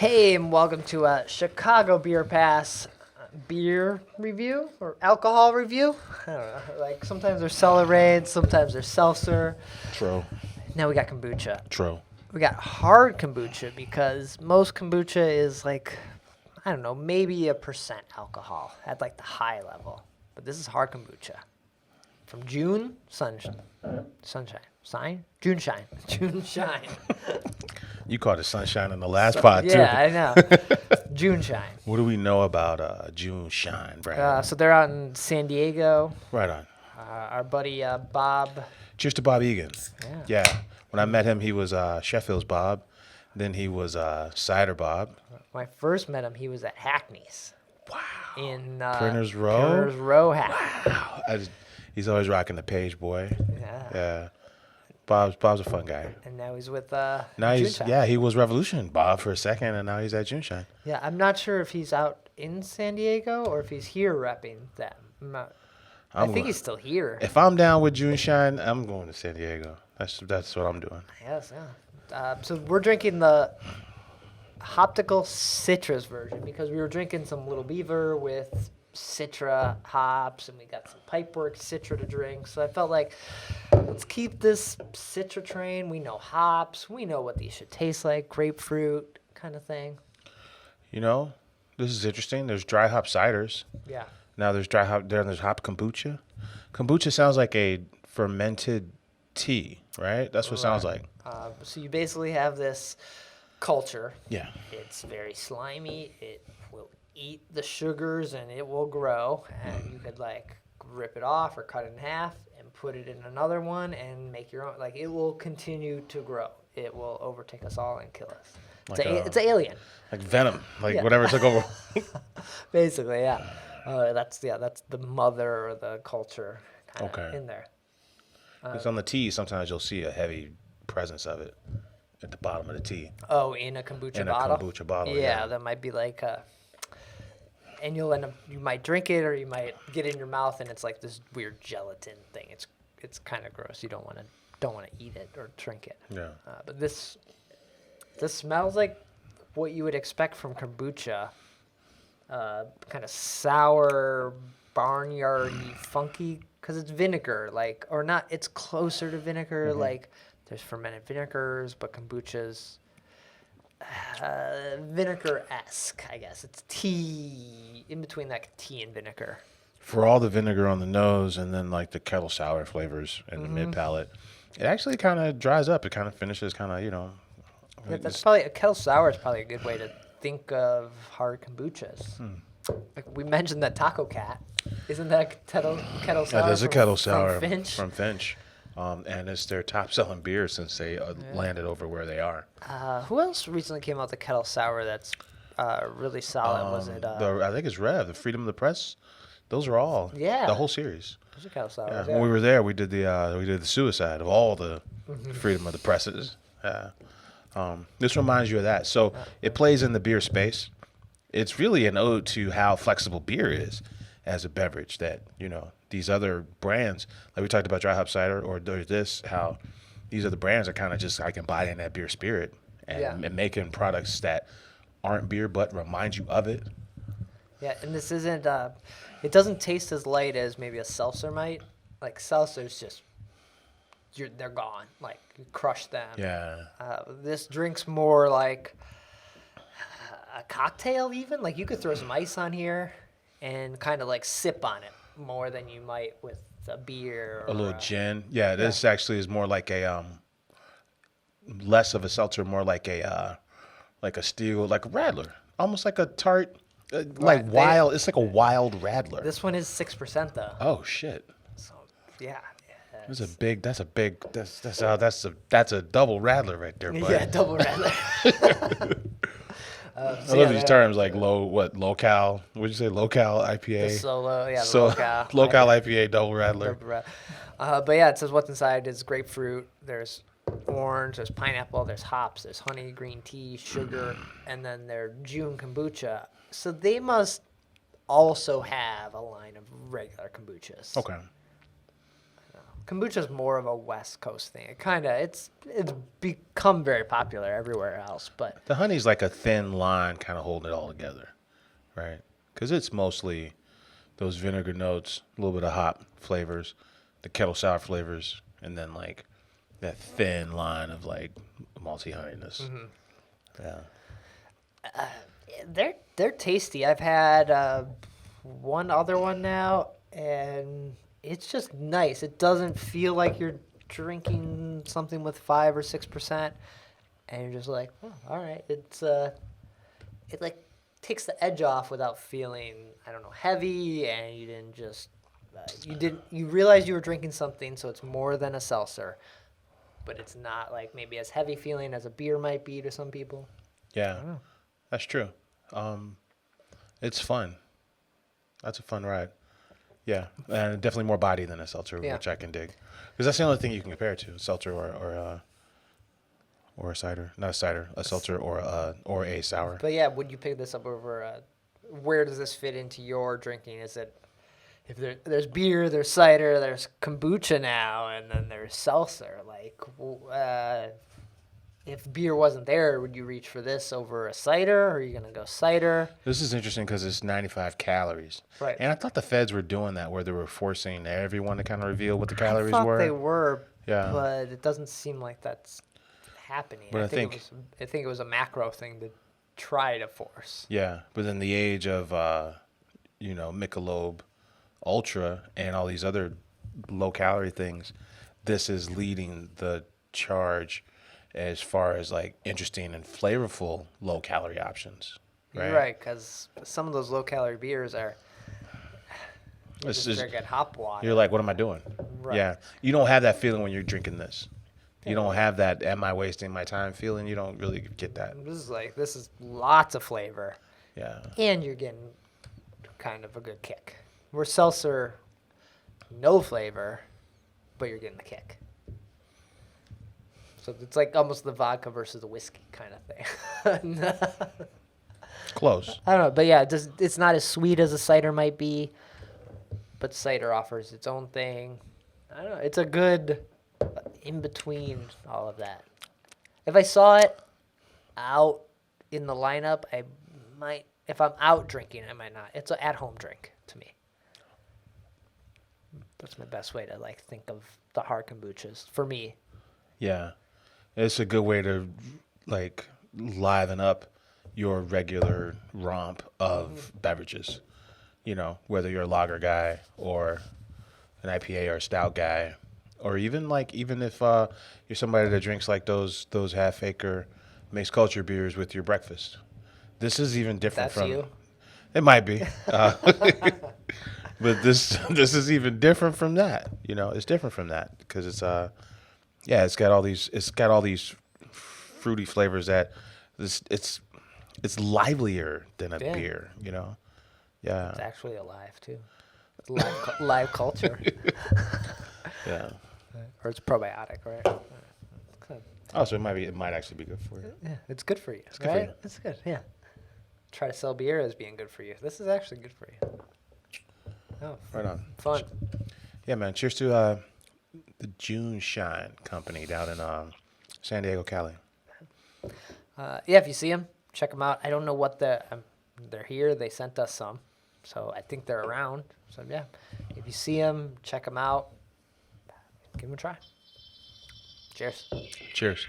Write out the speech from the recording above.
Hey, and welcome to a Chicago Beer Pass beer review or alcohol review. I don't know. Like sometimes there's Celerade, sometimes there's seltzer. True. Now we got kombucha. True. We got hard kombucha because most kombucha is like, I don't know, maybe 1% alcohol at like the high level. But this is hard kombucha. From JuneShine. You called it sunshine in the last pod, too. Yeah, I know. JuneShine. What do we know about JuneShine, Brandon? So they're out in San Diego. Right on. Our buddy Bob. Cheers to Bob Egan. Yeah. When I met him, he was Sheffield's Bob. Then he was Cider Bob. When I first met him, he was at Hackney's. Wow. In Printers Row? Printers Row, Hackney. Wow. He's always rocking the page, boy. Yeah. Bob's a fun guy. And now he's with Now JuneShine. he was Revolution Bob for a second, and now he's at JuneShine. Yeah, I'm not sure if he's out in San Diego or if he's here repping them. I think he's still here. If I'm down with JuneShine, I'm going to San Diego. That's what I'm doing. Yes, yeah. So we're drinking the Hopical Citrus version because we were drinking some Little Beaver with Citra hops, and we got some Pipework Citra to drink. So I felt like, let's keep this Citra train. We know hops. We know what these should taste like. Grapefruit kind of thing. You know, this is interesting. There's dry hop ciders. Yeah. Now there's dry hop. There's hop kombucha. Kombucha sounds like a fermented tea, right? That's what it sounds like. So you basically have this culture. Yeah. It's very slimy. It will eat the sugars and it will grow. And you could like rip it off or cut it in half and put it in another one and make your own. Like it will continue to grow. It will overtake us all and kill us. It's an alien. Like venom, whatever took over. Basically, yeah. That's the mother or the culture kind of in there. It's on the tea. Sometimes you'll see a heavy presence of it at the bottom of the tea. Oh, in a kombucha bottle? Yeah, that might be like and you might drink it or you might get it in your mouth and it's like this weird gelatin thing. It's kind of gross. You don't want to eat it or drink it. Yeah. But this smells like what you would expect from kombucha. Kind of sour, barnyardy, funky, because it's vinegar, or not. It's closer to vinegar. Mm-hmm. Like there's fermented vinegars, but kombucha's vinegar-esque, I guess. It's tea in between like tea and vinegar. For all the vinegar on the nose and then like the kettle sour flavors in the mid palate, it actually kind of dries up. It kind of finishes Yeah, that's probably a kettle sour is probably a good way to think of hard kombuchas. Like we mentioned that Taco Cat. Isn't that a kettle sour? That is a kettle sour from Finch. And it's their top selling beer since they landed over where they are. Who else recently came out with the kettle sour that's really solid? Was it? I think it's Rev, the Freedom of the Press. Those are all. Yeah. The whole series. Those are kettle sours. Yeah. Yeah. When we were there, we did the suicide of all the Freedom of the Presses. This reminds you of that. So it plays in the beer space. It's really an ode to how flexible beer is as a beverage that, these other brands, like we talked about dry hop cider or this, how these are the brands that kind of just like embodying that beer spirit and making products that aren't beer but remind you of it. Yeah, and this isn't, it doesn't taste as light as maybe a seltzer might. Like seltzer's just, they're gone. Like you crush them. Yeah. This drink's more like a cocktail even. Like you could throw some ice on here and kind of like sip on it more than you might with a beer. Or a little gin. Yeah, this actually is more like a, less of a seltzer, more like a steel, like a Radler. Almost like a tart, wild. It's like a wild Radler. This one is 6% though. Oh, shit. So, yeah. That's a double Radler right there, buddy. Yeah, double Radler. I love these terms like low-cal. What'd you say? Low-cal IPA. The solo, yeah, the low-cal IPA, double Radler. But yeah, it says what's inside is grapefruit. There's orange. There's pineapple. There's hops. There's honey, green tea, sugar, and then their June kombucha. So they must also have a line of regular kombuchas. Okay. Kombucha's more of a West Coast thing. It's become very popular everywhere else, but The honey's like a thin line kind of holding it all together, right? Because it's mostly those vinegar notes, a little bit of hop flavors, the kettle sour flavors, and then like that thin line of like malty honeyness. Yeah. they're tasty. I've had one other one now, and it's just nice. It doesn't feel like you're drinking something with 5 or 6%, and you're just like, oh, all right. It like takes the edge off without feeling, I don't know, heavy, and you didn't just you realize you were drinking something, so it's more than a seltzer, but it's not like maybe as heavy feeling as a beer might be to some people. Yeah, that's true. It's fun. That's a fun ride. Yeah, and definitely more body than a seltzer, Yeah. which I can dig. Because that's the only thing you can compare it to, a seltzer or a cider. Not a cider, a seltzer or a sour. But yeah, would you pick this up over? Where does this fit into your drinking? Is it if there's beer, there's cider, there's kombucha now, and then there's seltzer? Like, if beer wasn't there, would you reach for this over a cider? Or are you gonna go cider? This is interesting because it's 95 calories. Right. And I thought the feds were doing that where they were forcing everyone to kind of reveal what the calories I thought were. they were, Yeah. but it doesn't seem like that's happening. But I I think it was a macro thing to try to force. Yeah, but in the age of, Michelob Ultra and all these other low-calorie things, this is leading the charge as far as, like, interesting and flavorful low-calorie options, right? You're right, because some of those low-calorie beers are It's just just- drinking hop water. You're like, what am I doing? Right. Yeah. You don't have that feeling when you're drinking this. You don't have that, am I wasting my time feeling? You don't really get that. This is lots of flavor, Yeah. and you're getting kind of a good kick. Where seltzer, no flavor, but you're getting the kick. So it's like almost the vodka versus the whiskey kind of thing. Close. I don't know, but yeah, it's not as sweet as a cider might be, but cider offers its own thing. I don't know. It's a good in between all of that. If I saw it out in the lineup, I might. If I'm out drinking, I might not. It's an at-home drink to me. That's my best way to like think of the hard kombuchas for me. Yeah. It's a good way to, like, liven up your regular romp of beverages. You know, whether you're a lager guy or an IPA or a stout guy, or even if you're somebody that drinks like those half-acre mixed culture beers with your breakfast. This is even different That's from. you. It might be, but this is even different from that. You know, it's different from that because it's got all these fruity flavors that it's livelier than a Yeah. beer. You know, yeah, It's actually alive too. It's live culture, yeah. or it's probiotic, right? Oh, so it might actually be good for you. Yeah, it's good for you. It's good for you. It's good. Yeah. Try to sell beer as being good for you. This is actually good for you. Oh, Right on. fun. Yeah, man. Cheers to the JuneShine company down in San Diego, Cali. Yeah, if you see them, check them out. I don't know what they're here. They sent us some, so I think they're around. So yeah, if you see them, check them out. Give them a try. Cheers. Cheers.